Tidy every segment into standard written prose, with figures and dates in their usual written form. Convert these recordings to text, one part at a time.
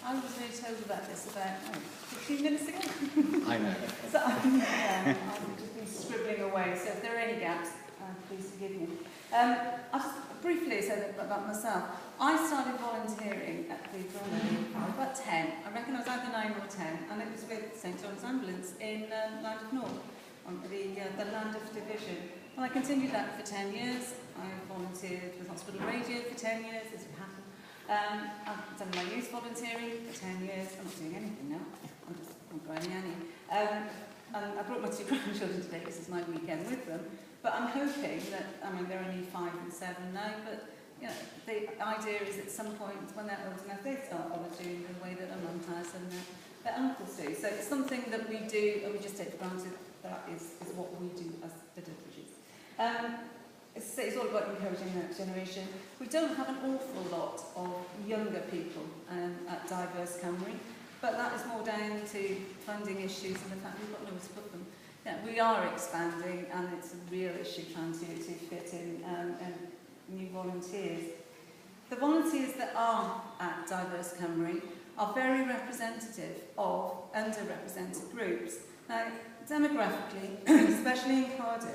I was really told about this about 15 minutes ago. I know. So I've just been scribbling away, so if there are any gaps, please forgive me. I'll just briefly say about myself. I started volunteering at the Vale I was about 10. I reckon I was either 9 or 10, and it was with St John's Ambulance in Land of North, on the Land of Division. And I continued that for 10 years. I volunteered with Hospital Radio for 10 years, as it happened. I've done my youth volunteering for 10 years. I'm not doing anything now. I'm growing Annie. And I brought my 2 grandchildren today because it's my weekend with them. But I'm hoping that, I mean, they're only 5 and 7 now, but you know, the idea is at some point when they're old enough, they start volunteering in the way that a mum has and their uncles do. So it's something that we do, and we just take for granted that is what we do as the Dudderidges. It's all about encouraging the next generation. We don't have an awful lot of younger people at Diverse Cymru, but that is more down to funding issues and the fact we've got nowhere to put them. Yeah, we are expanding, and it's a real issue trying to fit in new volunteers. The volunteers that are at Diverse Cymru are very representative of underrepresented groups. Now, demographically, especially in Cardiff,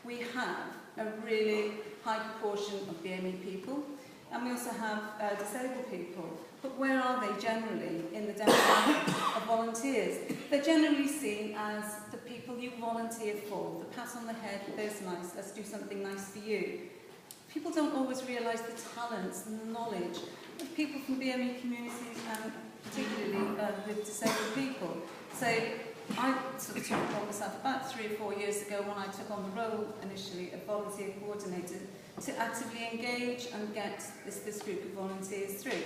we have a really high proportion of BME people, and we also have disabled people. But where are they generally in the demographic of volunteers? They're generally seen as the people you volunteer for, the pat on the head, there's nice, let's do something nice for you. People don't always realise the talents and the knowledge of people from BME communities, and particularly with disabled people. So I sort of took it upon myself about 3 or 4 years ago when I took on the role initially of volunteer coordinator to actively engage and get this group of volunteers through.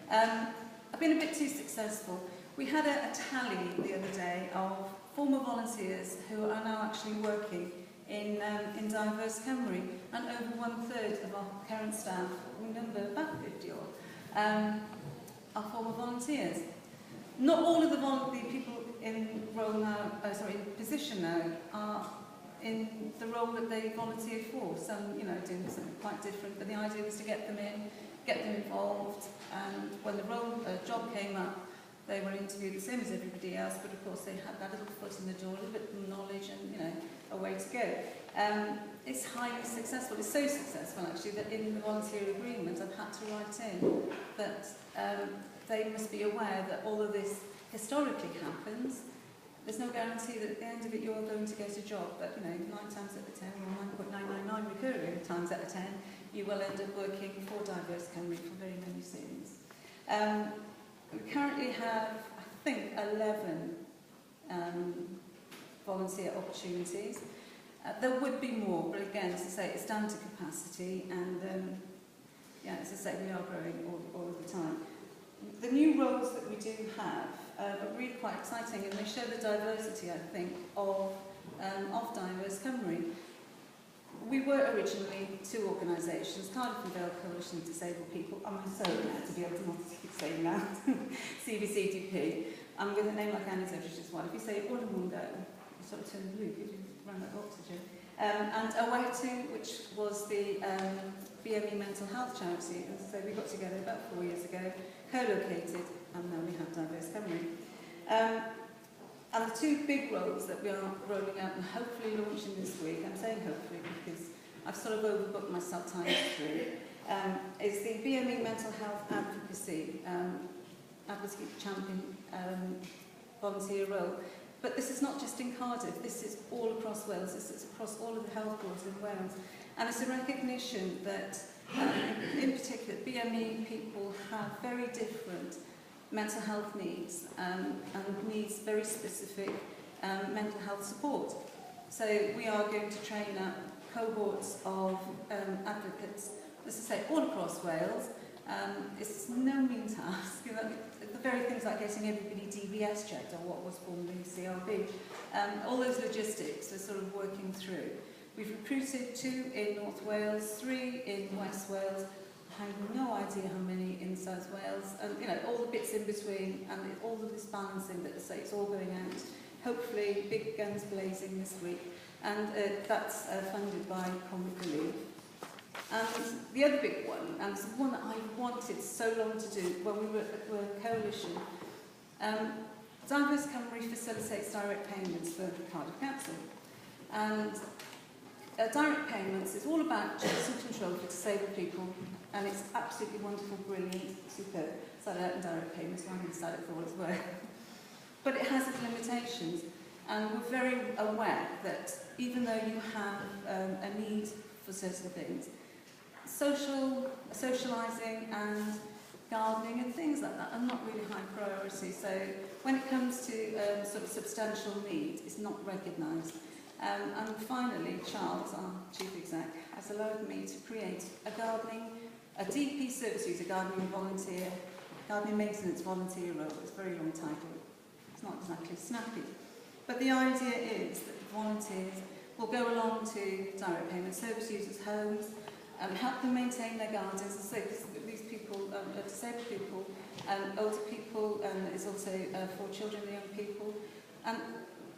I've been a bit too successful. We had a tally the other day of former volunteers who are now actually working in Diverse Cymru, and over 1/3 of our current staff, we number about 50 odd, are former volunteers. Not all of the people in role now, in position now, are in the role that they volunteered for. Some, doing something quite different, but the idea was to get them in, get them involved, and when the job came up, they were interviewed the same as everybody else, but of course they had that little foot in the door, a little bit of knowledge and, a way to go. It's highly successful. It's so successful, actually, that in the volunteer agreement I've had to write in that they must be aware that all of this historically happens. There's no guarantee that at the end of it you're going to get a job, but 9 times out of 10, or 9.999 recurring times out of 10, you will end up working for Diverse Cymru for very many sins. We currently have, I think, 11 volunteer opportunities. There would be more, but again, as I say, it's down to capacity, and as I say, we are growing all of the time. The new roles that we do have are really quite exciting, and they show the diversity, I think, of Diverse Cymru. We were originally 2 organisations, Cardiff The Vale Coalition of Disabled People. I'm so glad to be able to not keep saying that. CVCDP. And with a name like Annie Dudderidge as well, if you say it all in one go, you sort of turn blue, you run out of oxygen. And Awetu, which was the BME mental health charity. And so we got together about 4 years ago, co-located, and now we have Diverse Cymru. And the 2 big roles that we are rolling out and hopefully launching this week, I'm saying hopefully because I've sort of overbooked myself time through, is the BME mental health advocacy, advocacy champion volunteer role. But this is not just in Cardiff, this is all across Wales, this is across all of the health boards in Wales. And it's a recognition that, in particular, BME people have very different mental health needs and needs very specific mental health support. So we are going to train up cohorts of advocates, as I say, all across Wales. It's no mean task. The very things like getting everybody DBS checked, or what was formerly CRB, all those logistics are sort of working through. We've recruited 2 in North Wales, 3 in West Wales. I have no idea how many in South Wales, and all the bits in between, and all of this balancing that say it's all going out. Hopefully, big guns blazing this week, and that's funded by Comic Relief. And the other big one, and it's the one that I wanted so long to do when we were a coalition, Diverse Cymru facilitates direct payments for Cardiff Council. And direct payments is all about checks and control for disabled people, and it's absolutely wonderful, brilliant, superb. Started out in direct payments, so I'm going to start it for all it's worth. But it has its limitations, and we're very aware that even though you have a need for certain things, socialising and gardening and things like that are not really high priority. So when it comes to sort of substantial need, it's not recognised. And finally, Charles, our chief exec, has allowed me to create a DP service user, gardening maintenance volunteer role. It's a very long title. It's not exactly snappy. But the idea is that volunteers will go along to direct payment service users' homes, help them maintain their gardens, and so these people are disabled people, older people, and it's also for children and young people. And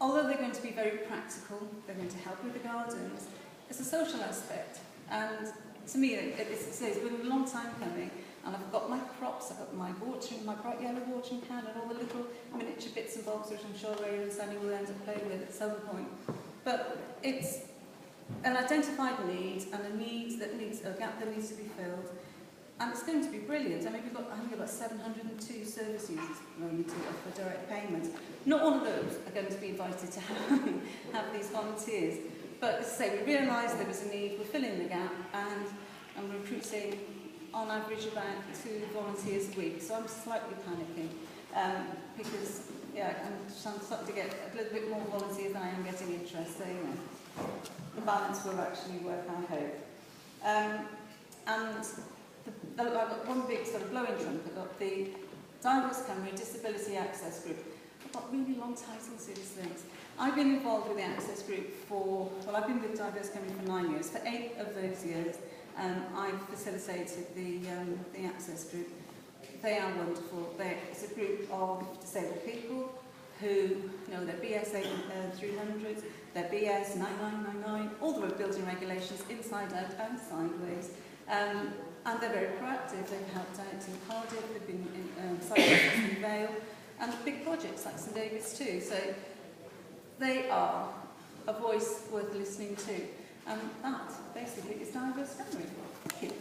although they're going to be very practical, they're going to help with the gardens, it's a social aspect. And to me, it's been a long time coming, and I've got my props, I've got my bright yellow watering can, and all the little miniature bits and bobs which I'm sure Ray and Sunny will end up playing with at some point. But it's an identified need, and a gap that needs to be filled, and it's going to be brilliant. I mean, I think about 702 service users at the moment to offer direct payments. Not all of those are going to be invited to have these volunteers, but as I say, we realised there was a need, we're filling the gap, and I'm recruiting on average about 2 volunteers a week, so I'm slightly panicking because I'm starting to get a little bit more volunteers than I am getting interest, so the balance will actually work, I hope. And I've got one big sort of blowing trumpet. I've got the Diverse Cymru Disability Access Group. I've got really long titles to these things. I've been involved with the Access Group I've been with Diverse Cymru for 9 years. For 8 of those years, I've facilitated the Access Group. They are wonderful. It's a group of disabled people who know their BS 300, their BS 9999, all the road building regulations, inside out and sideways. And they're very proactive. They've helped out in Cardiff, they've been in Cardiff The Vale, and big projects like St David's too. So they are a voice worth listening to. And that basically is Diverse Cymru. Thank you.